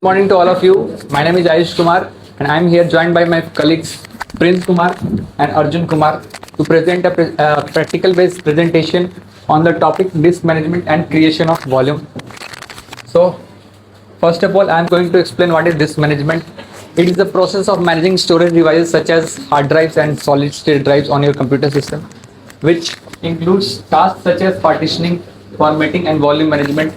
Morning to all of you. My name is Ayush Kumar, and I am here joined by my colleagues Prince Kumar and Arjun Kumar to present a practical-based presentation on the topic disk management and creation of volume. So, first of all, I am going to explain what is disk management. It is the process of managing storage devices such as hard drives and solid-state drives on your computer system, which includes tasks such as partitioning, formatting, and volume management.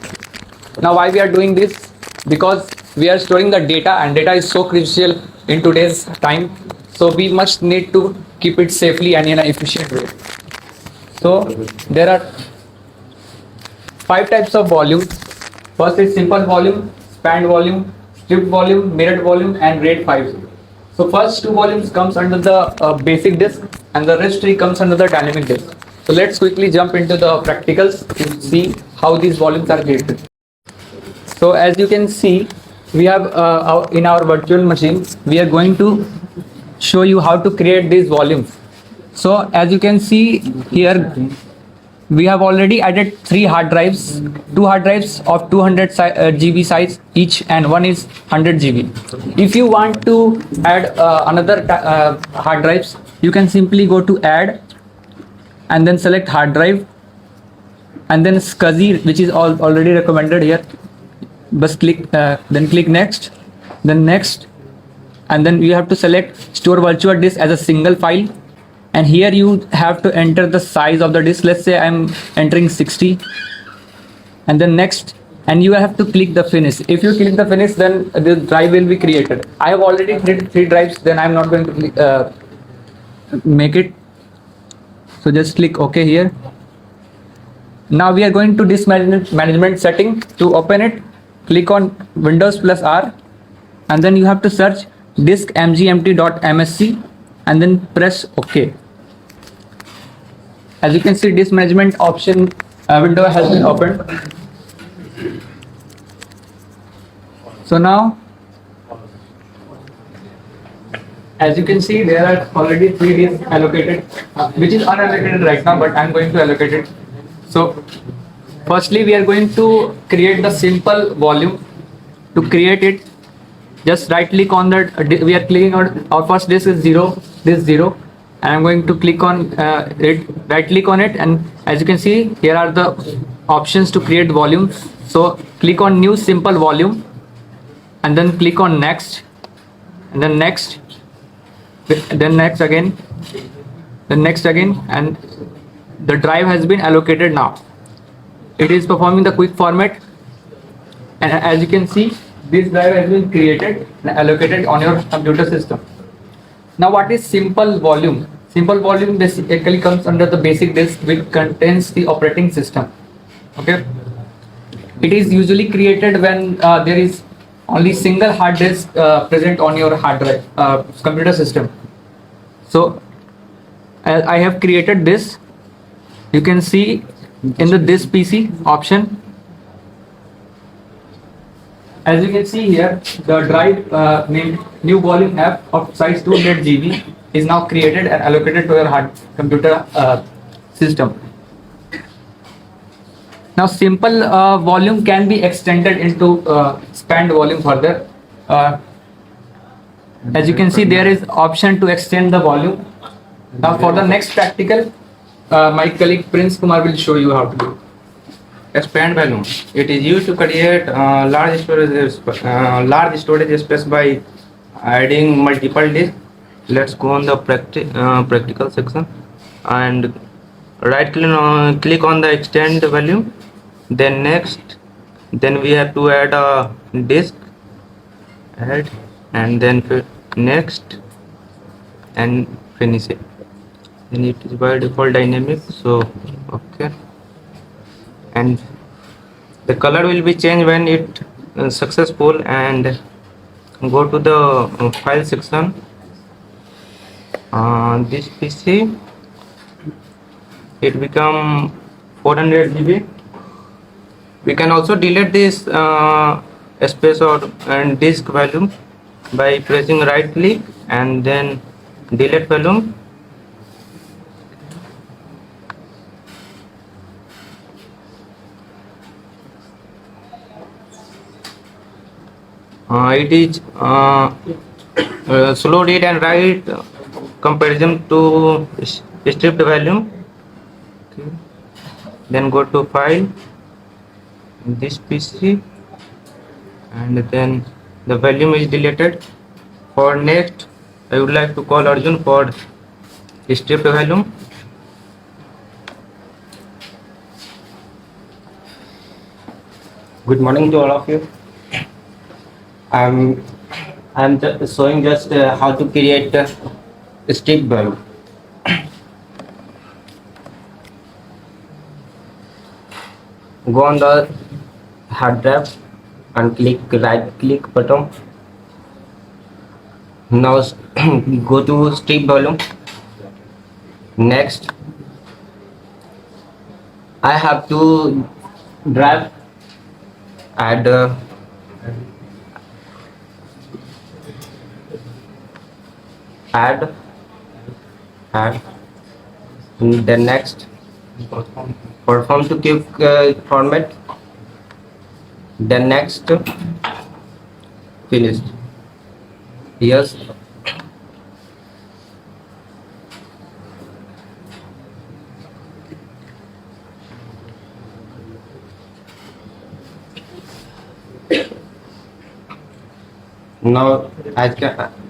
Now, why we are doing this? Because we are storing the data, and data is so crucial in today's time. So we must need to keep it safely and in an efficient way. So there are five types of volume. First is simple volume, spanned volume, stripped volume, mirrored volume, and RAID 5. So first two volumes comes under the basic disk, and the rest three comes under the dynamic disk. So let's quickly jump into the practicals to see how these volumes are created. So as you can see, we have in our virtual machine, we are going to show you how to create these volumes. So as you can see here, we have already added three hard drives, two hard drives of 200 GB size each, and one is 100 GB. If you want to add another hard drives, you can simply go to add and then select hard drive, and then SCSI, which is already recommended here. Just click, then click next, then next, and then you have to select store virtual disk as a single file, and here you have to enter the size of the disk. Let's say I'm entering 60, and then next, and you have to click the finish. If you click the finish, then the drive will be created. I have already created three drives, then I'm not going to make it. So just click OK here. Now we are going to disk management setting. To open it, click on Windows plus R, and then you have to search disk mgmt.msc and then press OK. As you can see, disk management option window has been opened. So now, as you can see, there are already three disks allocated, which is unallocated right now, but I'm going to allocate it. So firstly, we are going to create the simple volume. To create it, just right click on the, we are clicking on our first disk is 0, this 0, and I'm going to click on it, right click on it, and as you can see, here are the options to create volumes. So click on new simple volume, and then click on next, and then next, then next again, then next again, and the drive has been allocated now. It is performing the quick format, and as you can see, this drive has been created and allocated on your computer system. Now what is simple volume? Simple volume basically comes under the basic disk, which contains the operating system. Okay, it is usually created when there is only single hard disk present on your hard drive computer system. So I have created this. You can see in the this PC option, as you can see here, the drive named new volume app of size 200 GB is now created and allocated to your hard computer system. Now simple volume can be extended into spanned volume further. As you can see, there is option to extend the volume. Now for the next practical, my colleague Prince Kumar will show you how to do. Expand volume. It is used to create large storage space by adding multiple disks. Let's go on the practical section and click on the extend volume. Then next, then we have to add a disk. Add, and then next, and finish it. And it is by default dynamic. So okay. And the color will be changed when it successful, and go to the file section. This PC, it become 400 GB. We can also delete this space and disk volume by pressing right click and then delete volume. It is slow read and write comparison to stripped volume. Okay. Then go to file, this PC, and then the volume is deleted. For next, I would like to call Arjun for stripped volume. Good morning to all of you. I'm just showing how to create a strip bulb. Go on the hard drive and right click button. Now go to strip volume. Next, I have to drive add add add then next perform to keep format, then next finished. Yes. Now as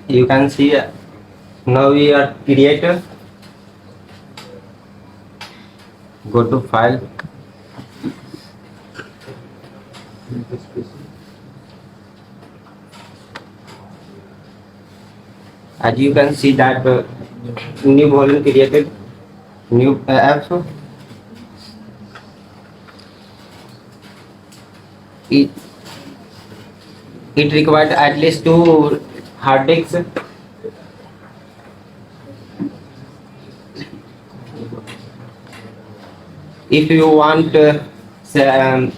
you can see, now we are creator. Go to file, as you can see that new volume created, new app. it it required at least 2 hard disks. If you want say,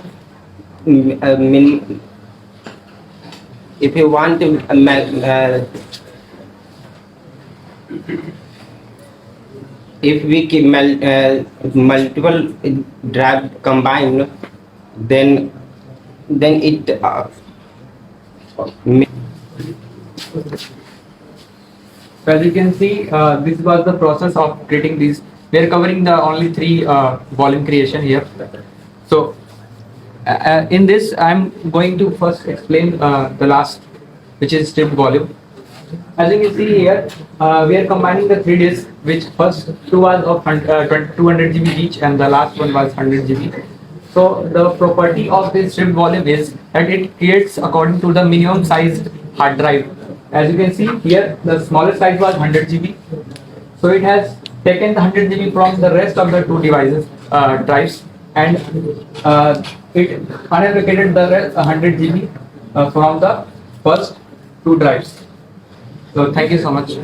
if you want if we keep multiple drive combined, then it So as you can see, this was the process of creating these. We are covering the only three volume creation here. So in this, I'm going to first explain the last, which is stripped volume. As you can see here, we are combining the three disks, which first two was of 200 GB each, and the last one was 100 GB. So the property of this stripped volume is that it creates according to the minimum sized hard drive. As you can see here, the smallest size was 100 GB. So it has taken the 100 GB from the rest of the two devices drives, and it unallocated the rest 100 GB from the first two drives. So thank you so much.